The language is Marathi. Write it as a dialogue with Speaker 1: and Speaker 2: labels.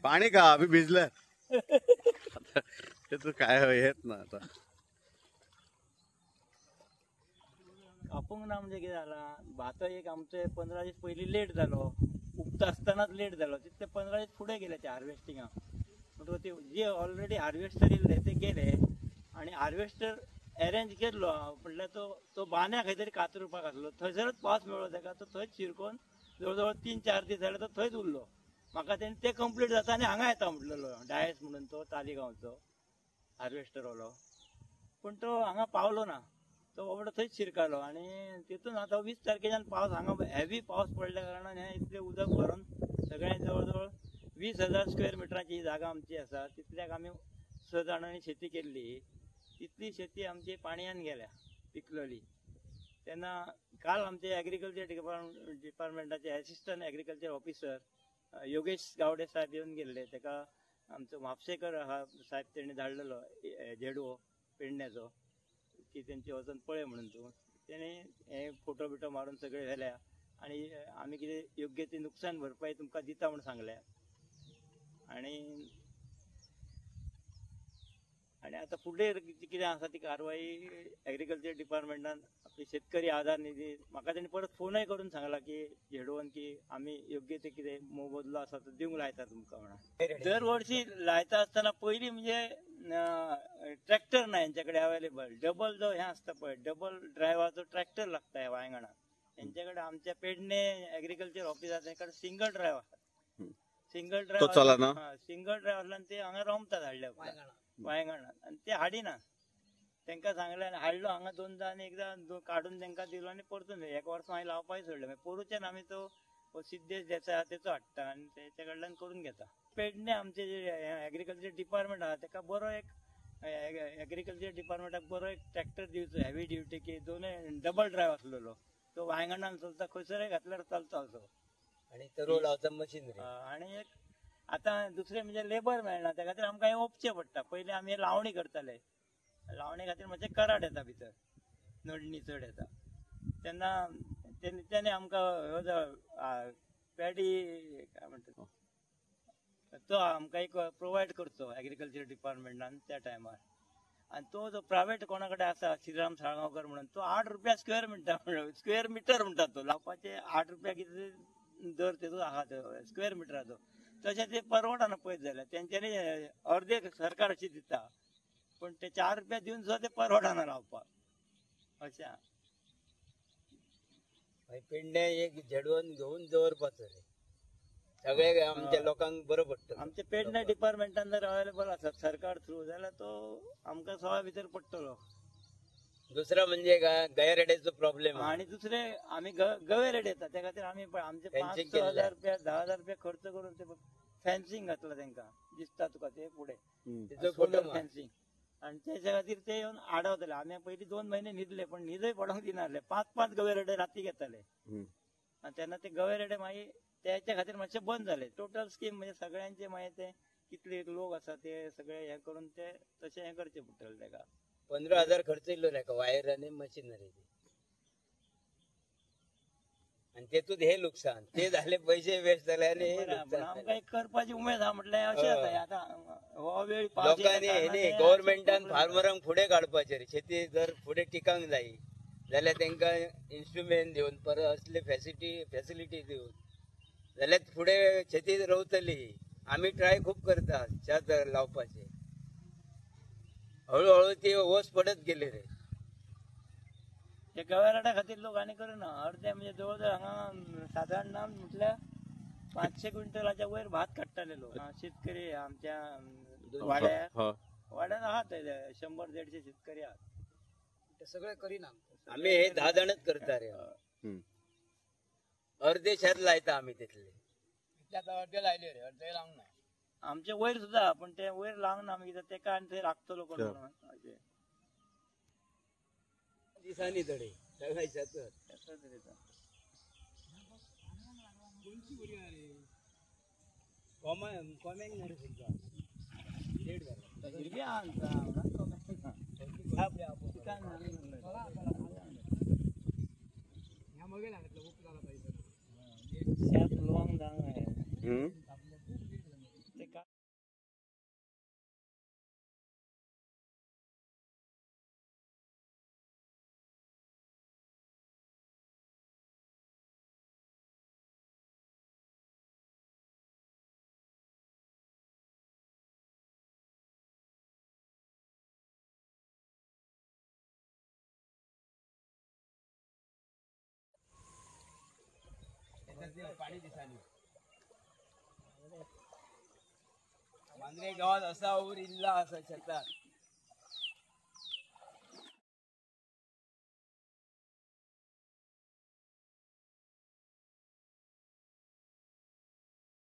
Speaker 1: पाणी का अभी भिजलं ते तर काय येत ना आता
Speaker 2: कापूंक ना म्हणजे कितें जाला भात एक आमचे 15 दीस पयलीं लेट जालो उपता आसतनाच लेट जालो तितले 15 दीस फुडें गेले ते हार्वेस्टिंगाक म्हणटकूच ते जे ऑलरेडी हार्वेस्टर येयल्ले ते गेले आणि हार्वेस्टर अरेंज केल्लो म्हटल्यार तो बांद्या खंय तरी कातरुपाक आसलो थंयसरच पावस मेळ्ळो ताका तो थंयच शिरकोन जवळ जवळ 3-4 दीस जाले तो थंयच उरलो म्हाका तेणी ते कंप्लीट जाता आनी हांगा येता म्हटलेलो डायस म्हणून तो तालिगांवचो हार्वेस्टरवालो पूण तो हांगा पावलो ना तो बाबडो थंयच शिरकालो आनी तितून आतां 20 तारखेच्यान पावस हांगा हेवी पावस पडल्या कारणान हें इतलें उदक भरून सगळ्यांक जवळ जवळ 20,000 स्क्वेअर मिटराची जागा आमची आसा तितल्याक आमी 6 जाणांनी शेती केल्ली तितली शेती आमची पाणयान गेल्या पिकलली तेन्ना काल आमचे एग्रीकल्चर डिपार्टमेंटाचे assistant agriculture officer Yogesh Gawade साहेब येवन गेल्ले ताका आमचो म्हापशेकर साहेब तेणी धाडलेलो झेडओ पेडण्याचो की तेंचे वचून पळय म्हणून तूं तेणी हे फोटो बिटो मारून सगळे व्हेल्या आनी आमी कितें योग्य ती नुकसाण भरपाई तुमकां दिता म्हणून सांगल्या आनी आतां फुडें कितें आसा ती कारवाई एग्रीकल्चर डिपार्टमेंटान आपली शेतकरी आधार निधी म्हाका तेणी परत फोनय करून सांगला की झेडोवन की आमी योग्य ते कितें मोबदलो आसा तो दिवंक लायता तुमकां म्हणून दर वर्षी लायता आसतना पयलीं म्हणजे ट्रॅक्टर ना हेंच्या कडेन अवेलेबल डबल जो हें आसता पळय डबल ड्रायव्हराचो ट्रॅक्टर लागता ह्या वांयगणाक हेंच्या कडेन आमच्या पेडणे एग्रीकल्चर ऑफिसार तेंच्या कडेन सिंगल ड्रायव्हर आसा सिंगल ड्रायव्हर ते हांगा रोमतात हाडल्या वांयगणात आनी ते हाडिना तांकां सांगलें हाडलो हांगा 2दा आनी एकदां काडून तांकां दिलो आनी परतून 1 वर्स हांवें लावपाक सोडलें पोरूच्यान आमी तो सिद्धेश देसाय तेचो हाडटा आनी तेच्या कडल्यान करून घेता पेडणे आमचे जे एग्रीकल्चर डिपार्टमेंट आहा ताका बरो एक एग्रीकल्चर डिपार्टमेंटाक बरो एक ट्रॅक्टर दिवचो हेवी ड्युटी की दोनूय डबल ड्रायव्ह आसलेलो तो वांयगणान चलता खंयसरय घातल्यार चलता असो
Speaker 3: आनी तो लावता मशीनरी
Speaker 2: आनी एक आतां दुसरें म्हणजे लेबर मेळना त्या खातीर आमकां हें ओपचें पडटा पयलीं आमी लावणी करताले लावणे खातीर मातशें कराट येता भितर नडणी चड येता तेन्ना तेणी आमकां हो पॅडी काय म्हणटा तो आमकां एक प्रोवायड करचो एग्रीकल्चर डिपार्टमेंटान त्या टायमार आनी तो जो प्रायवेट कोणा कडेन आसा श्रीराम साळगांवकर म्हणून तो 8 रुपया स्क्वेअर मिटर म्हणटा तो लावपाचे 8 रुपया कितें दर तेजो आहा तो स्क्वेअर मिटराचो तशें ते परवडना पळयत जाल्यार तेंच्यांनी अर्दे सरकाराची दिता पण ते 4 रुपया दिवन सुद्दां ते परवडना लावपाक अशें
Speaker 3: पेडणे एक झेडवून घेवन दवरपाचो रे सगळे आमच्या लोकांक बरो पडटलो
Speaker 2: आमचे पेडणे डिपार्टमेंटान जर अवेलेबल आसत सरकार थ्रू जाल्यार तो आमकां सवाय भितर पडटलो
Speaker 3: दुसरा म्हणजे गैररेडेचो प्रॉब्लेम
Speaker 2: आणि दुसरे आमी गवे रेड येता त्या खातीर आमी आमचे 5,000 रुपया 10,000 रुपया खर्च करून ते फेन्सिंग घातला तांकां दिसता तुका ते फुडें फेन्सिंग आणि त्याच्या खातीर ते येवन आडवतले आमी पयलीं 2 महिने न्हिदले पण न्हिदय पडोंक दिनासले 5-5 गवे रेडे राती घेताले आनी तेन्ना ते गवे रेडे मागीर त्याच्या खातीर मातशें बंद जाले टोटल स्कीम म्हणजे सगळ्यांचे मागीर ते कितले लोक आसा ते सगळे हे करून ते तशें हें करचें पडटलें ताका
Speaker 3: 15,000 खर्च येयलो रे वायर आनी मशिनरी आनी तेतूंत हे लुकसाण ते झाले पैसे वेस्ट जाले आनी
Speaker 2: आमकां करपाची उमेद आहा म्हटल्यार अशें जाता आतां हो वेळ
Speaker 3: लोकांनी गव्हर्नमेंटान फार्मरांक फुडें काडपाचें रे शेती जर फुडें टिकांक जाय जाल्यार तांकां इन्स्ट्रुमेंट दिवन परत असले फॅसिलिटी दिवन जाल्यार फुडें शेती रोवतली आमी ट्राय खूब करता शेत लावपाचें हळूहळू ती वस पडत गेली रे
Speaker 2: ते गवेरेडा खातीर लोक आनी करना अर्दे म्हणजे जवळ जवळ हांगा साधारण ना म्हटल्यार 500 क्विंटलाच्या वयर भात काडटाले लोक शेतकरी आमच्या वाड्यात आहात 100-150 शेतकरी आहात ते सगळे करिना
Speaker 3: आमी हे 10 जाणच करता रे अर्धे शेत लायता आमी तितले
Speaker 2: अर्धे लायले रे अर्धे लावंक ना आमचे वयर सुद्धा पण ते वयर लावंक ना आमी कित्याक तेका आनी थंय राखतलो कोण अशें
Speaker 3: दिसांनी तडे सगळे शेत कोम्यांक ना रे
Speaker 2: हिरवी आणता लॉंग डांग आहे ते का
Speaker 3: पाणी दिसानी मांजरे गावात असा ऊर इल्ला असा शेतात